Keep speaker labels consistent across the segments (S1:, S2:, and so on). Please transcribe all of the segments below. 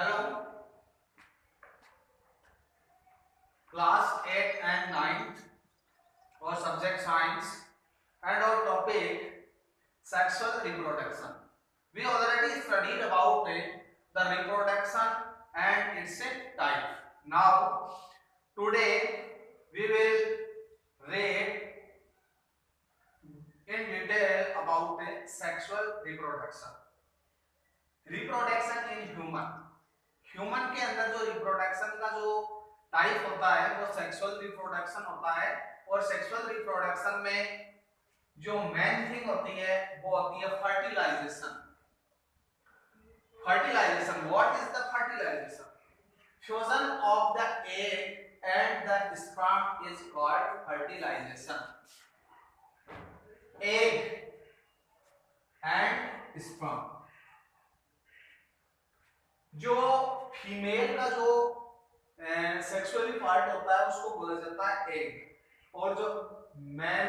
S1: Hello, class 8 and 9th or subject science and our topic sexual reproduction. We already studied about the reproduction and its type. Now, today we will read in detail about sexual reproduction. Reproduction in human के अंदर जो reproduction का जो type होता है वो sexual reproduction होता है और सेक्सुअल रिप्रोडक्शन में जो मेन थिंग होती है वो होती है fertilization. Fertilization, what is the fertilization? Fusion of the egg and the sperm is called fertilization. Egg and sperm, जो फीमेल का जो सेक्सुअली पार्ट होता है उसको बोला जाता है एग और जो मेल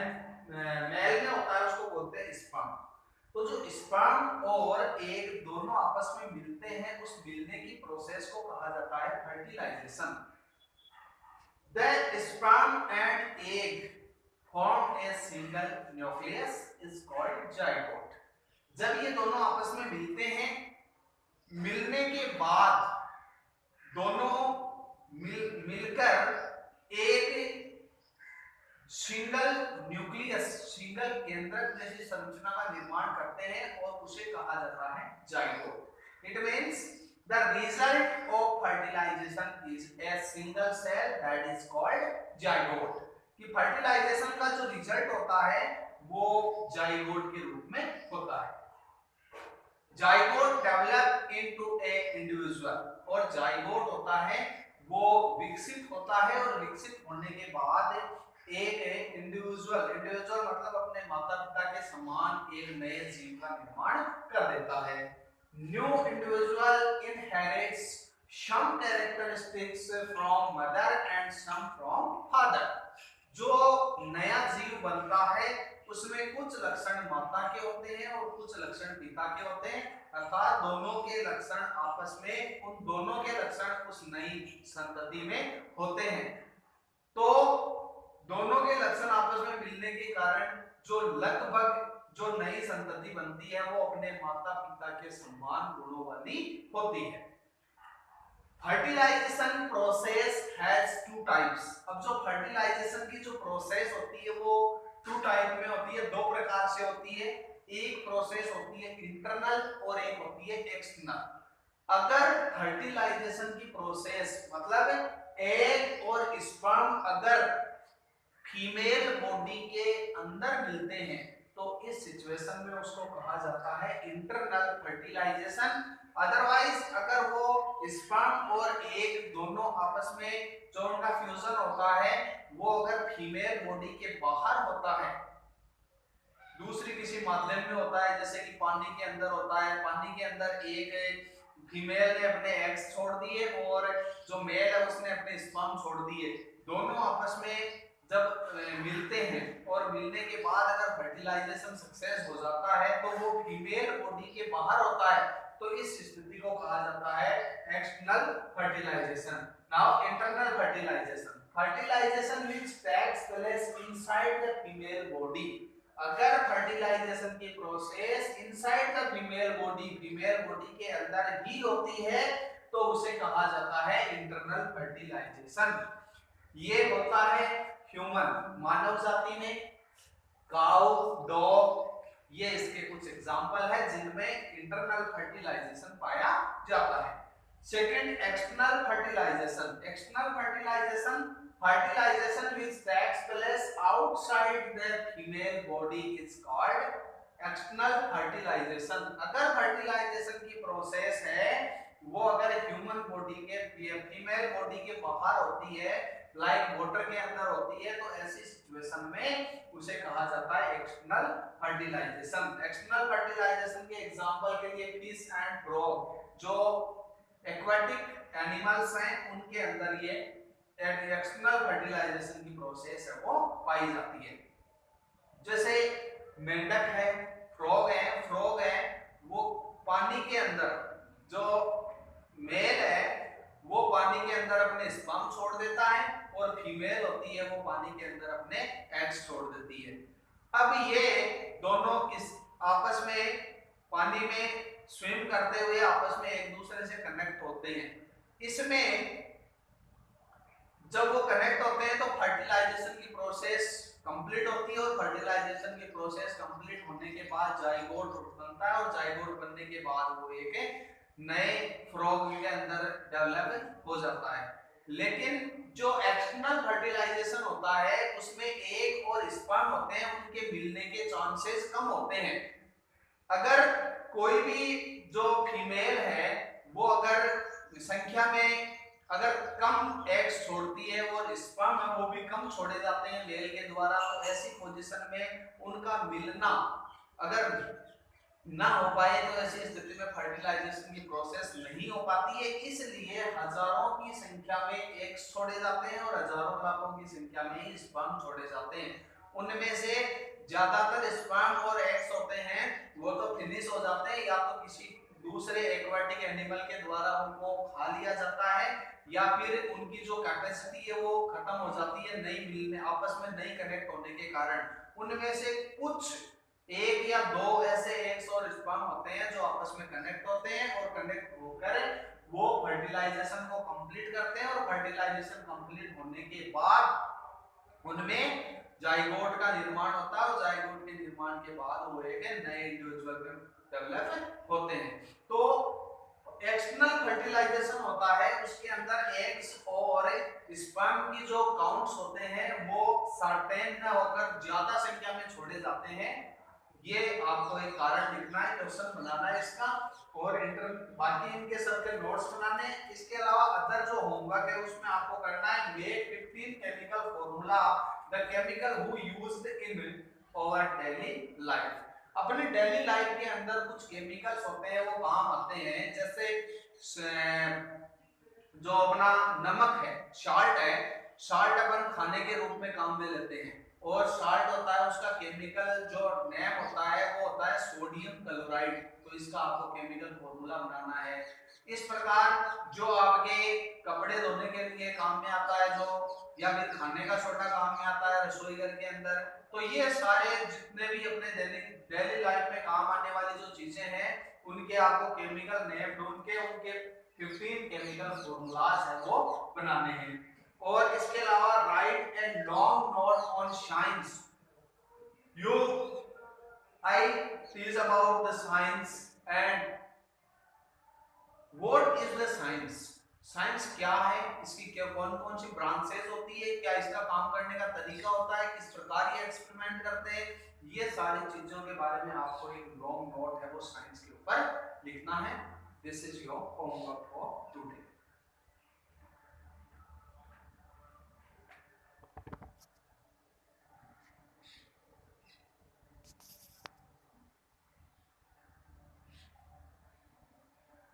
S1: में होता है उसको बोलते हैं स्पर्म. तो जो स्पर्म और एग दोनों आपस में मिलते हैं उस मिलने की प्रोसेस को कहा जाता है fertilization. The sperm and egg form a single nucleus is called zygote. जब ये दोनों आपस में मिलते हैं, मिलने के बाद दोनों मिलकर एक सिंगल न्यूक्लियस, सिंगल केंद्रक जैसी संरचना का निर्माण करते हैं और उसे कहा जाता है zygote. It means the result of fertilization is a single cell that is called zygote. कि फर्टिलाइजेशन का जो रिजल्ट होता है वो जाइगोट के रूप में होता है. जाइगोट डेवलप इनटू ए इंडिविजुअल, और जाइगोट होता है वो विकसित होता है और विकसित होने के बाद एक इंडिविजुअल मतलब अपने माता पिता के समान एक नए जीव का निर्माण कर देता है. New individual inherits some characteristics from mother and some from father. जो नया जीव बनता है उसमें कुछ लक्षण माता के होते हैं और कुछ लक्षण पिता के होते हैं, अर्थात दोनों के लक्षण आपस में, उन दोनों के लक्षण उस नई संतति में होते हैं. तो दोनों के लक्षण आपस में मिलने के कारण जो लगभग जो नई संतति बनती है वो अपने माता पिता के समान गुणों वाली होती है. Fertilization process has two types. अब जो फर्टिलाइजेशन की जो प्रोसेस होती है वो टू टाइप में होती है, दो प्रकार से होती है. एक प्रोसेस होती है इंटरनल और एक होती है एक्सटर्नल. अगर फर्टिलाइजेशन की प्रोसेस मतलब एग और स्पर्म अगर फीमेल बॉडी के अंदर मिलते हैं तो इस सिचुएशन में उसको कहा जाता है इंटरनल फर्टिलाइजेशन. अदरवाइज अगर वो स्पर्म और एग दोनों आपस में जो उनका फ्यूजन होता है वो अगर फीमेल बॉडी के बाहर होता है, दूसरी किसी माध्यम में होता है, जैसे कि पानी के अंदर होता है, पानी के अंदर एक फीमेल ने अपने एग्स छोड़ दिए और जो मेल है उसने अपने स्पर्म छोड़ दिए, दोनों आपस में जब मिलते हैं और मिलने के बाद अगर फर्टिलाइजेशन सक्सेस हो जाता है तो वो फीमेल बॉडी के बाहर होता है, तो इस स्थिति को कहा जाता है external fertilization. Now internal fertilization, fertilization which takes place inside the female body. अगर फर्टिलाइजेशन की process inside the female body के अंदर ही होती है तो उसे कहा जाता है इंटरनल फर्टिलाइजेशन. ये होता है ह्यूमन, मानव जाति में काऊ, डॉग, ये इसके कुछ एग्जांपल है जिनमें इंटरनल फर्टिलाइजेशन पाया जाता है. Second, external fertilization. External fertilization which takes place outside the female body is called external fertilization. अगर फर्टिलाइजेशन की प्रोसेस है वो अगर ह्यूमन बॉडी के फीमेल बॉडी के बाहर होती है, लाइक वाटर के अंदर होती है, तो ऐसी सिचुएशन में उसे कहा जाता है एक्सटर्नल फर्टिलाइजेशन. एक्सटर्नल फर्टिलाइजेशन के एग्जांपल के लिए फिश एंड फ्रॉग, जो एक्वाटिक एनिमल्स हैं उनके अंदर ये एक्सटर्नल फर्टिलाइजेशन की प्रोसेस है वो पाई जाती है. जैसे मेंढक है, फ्रॉग है, वो पानी के अंदर जो मेल है पानी के अंदर अपने स्पर्म छोड़ देता है और फीमेल होती है वो पानी के अंदर अपने एग्स छोड़ देती है। अब ये दोनों किस आपस में पानी में स्विम करते हुए आपस में एक दूसरे से कनेक्ट होते हैं। इसमें जब वो कनेक्ट होते हैं तो फर्टिलाइजेशन की प्रोसेस कंप्लीट होती है और फर्टिलाइजेशन की प्रोसेस कंप्लीट होने के बाद जाइगोट बनता है और जाइगोट बनने के बाद वो एक नए फ्रॉग के अंदर डेवलप हो जाता है। लेकिन जो एक्सटर्नल फर्टिलाइजेशन होता है उसमें एग और स्पर्म होते हैं, उनके मिलने के चांसेस कम होते हैं। अगर कोई भी जो फीमेल है वो अगर संख्या में अगर कम एग्स छोड़ती है और स्पर्म है वो भी कम छोड़े जाते हैं मेल के द्वारा, तो ऐसी पोजीशन में उनका मिलना अगर ना हो पाए तो ऐसी स्थिति में फर्टिलाइजेशन की प्रोसेस नहीं हो पाती है। इसलिए हजारों की संख्या में एग्स छोड़े जाते हैं और हजारों लाखों की संख्या में स्पर्म छोड़े जाते हैं। उनमें से ज्यादातर स्पर्म और एग्स होते हैं वो तो फिनिश हो जाते हैं, या तो किसी दूसरे एक्वाटिक एनिमल के द्वारा उनको खा लिया जाता है या फिर उनकी जो कैपेसिटी है वो खत्म हो जाती है नहीं मिलने आपस में नहीं कनेक्ट होने के कारण। उनमें से कुछ एक या दो ऐसे एग्स और स्पर्म होते हैं जो आपस में कनेक्ट होते हैं और कनेक्ट होकर वो फर्टिलाइजेशन को कंप्लीट करते हैं और फर्टिलाइजेशन कंप्लीट होने के बाद उनमें जाइगोट का निर्माण होता है और जाइगोट के निर्माण के बाद वो एक नए इंडिविजुअल में डेवलप होते हैं। तो एक्सटर्नल फर्टिलाइजेशन होता है उसके अंदर एग्स और स्पर्म की जो काउंट्स होते हैं वो सर्टेन न होकर ज्यादा संख्या में छोड़े जाते हैं। ये आपको एक कारण लिखना है, क्वेश्चन बनाना है इसका और बाकी इनके सबके नोट्स बनाने हैं। इसके अलावा अदर जो होमवर्क है उसमें आपको करना है make 15 chemical formula the chemical who used in our daily life. अपने डेली लाइफ के अंदर कुछ केमिकल्स होते हैं वो काम आते हैं, जैसे जो अपना नमक है, साल्ट है, साल्ट अपन खाने के रूप में काम में लेते हैं और साल्ट होता है उसका केमिकल जो नेम होता है वो होता है सोडियम क्लोराइड। तो इसका आपको केमिकल फॉर्मूला बनाना है। इस प्रकार जो आपके कपड़े धोने के लिए काम में आता है जो या फिर खाने का सोडा काम में आता है रसोई घर के अंदर, तो ये सारे जितने भी अपने डेली लाइफ में काम आने वाली जो चीजें हैं उनके आपको केमिकल नेम ढूंढ के उनके 15 केमिकल फॉर्मूलाज है वो बनाने हैं। और इसके अलावा right and long note on science. You I teach about the science and what is the science. Science क्या है, इसकी क्या कौन कौन सी ब्रांचेस होती है, क्या इसका काम करने का तरीका होता है, किस प्रकार ये एक्सपेरिमेंट करते हैं, ये सारी चीजों के बारे में आपको एक लॉन्ग नोट है वो साइंस के ऊपर लिखना है। This is your homework for today.